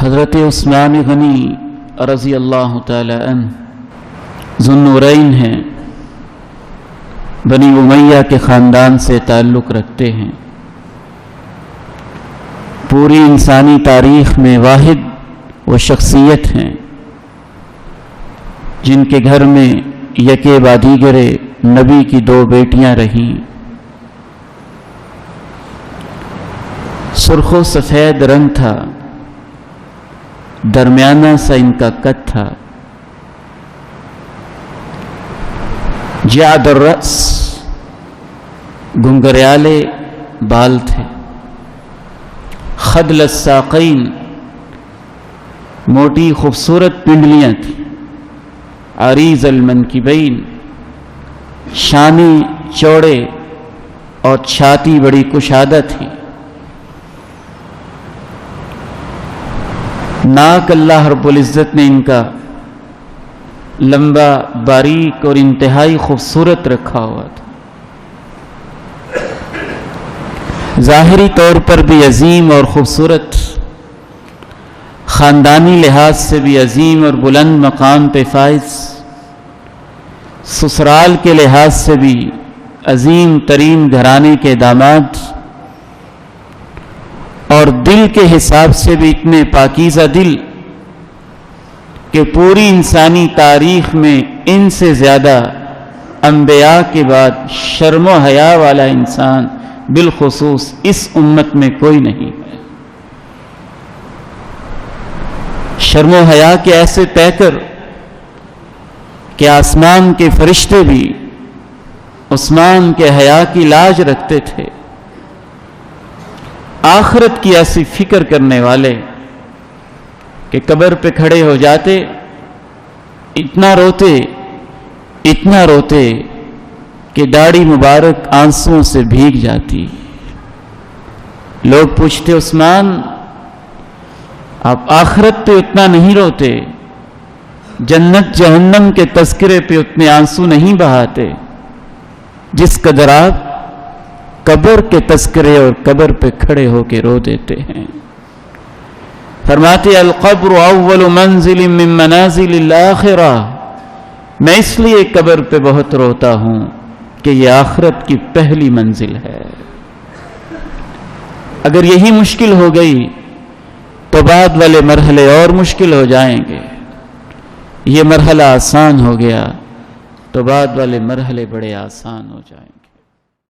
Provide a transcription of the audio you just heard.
حضرت عثمان غنی رضی اللہ تعالی عنہ ذو النورین ہیں، بنی امیہ کے خاندان سے تعلق رکھتے ہیں۔ پوری انسانی تاریخ میں واحد وہ شخصیت ہیں جن کے گھر میں یکے بعد دیگرے نبی کی دو بیٹیاں رہیں۔ سرخ و سفید رنگ تھا، درمیانہ سا ان کا قد تھا، جعد الرأس، گنگریالے بال تھے، خدل الساقین، موٹی خوبصورت پنڈلیاں تھیں، عریض المنکبین، شانے چوڑے اور چھاتی بڑی کشادہ تھی۔ ناک اللہ رب العزت نے ان کا لمبا، باریک اور انتہائی خوبصورت رکھا ہوا تھا۔ ظاہری طور پر بھی عظیم اور خوبصورت، خاندانی لحاظ سے بھی عظیم اور بلند مقام پہ فائز، سسرال کے لحاظ سے بھی عظیم ترین گھرانے کے داماد، اور دل کے حساب سے بھی اتنے پاکیزہ دل کہ پوری انسانی تاریخ میں ان سے زیادہ انبیاء کے بعد شرم و حیا والا انسان بالخصوص اس امت میں کوئی نہیں ہے۔ شرم و حیا کے ایسے پیکر کہ آسمان کے فرشتے بھی عثمان کے حیا کی لاج رکھتے تھے۔ آخرت کی ایسی فکر کرنے والے کہ قبر پہ کھڑے ہو جاتے، اتنا روتے کہ داڑھی مبارک آنسوؤں سے بھیگ جاتی۔ لوگ پوچھتے، عثمان آپ آخرت پہ اتنا نہیں روتے، جنت جہنم کے تذکرے پہ اتنے آنسو نہیں بہاتے جس قدر آپ قبر کے تذکرے اور قبر پہ کھڑے ہو کے رو دیتے ہیں۔ فرماتے القبر اول منزل من منازل الاخرہ، میں اس لیے قبر پہ بہت روتا ہوں کہ یہ آخرت کی پہلی منزل ہے۔ اگر یہی مشکل ہو گئی تو بعد والے مرحلے اور مشکل ہو جائیں گے۔ یہ مرحلہ آسان ہو گیا تو بعد والے مرحلے بڑے آسان ہو جائیں گے۔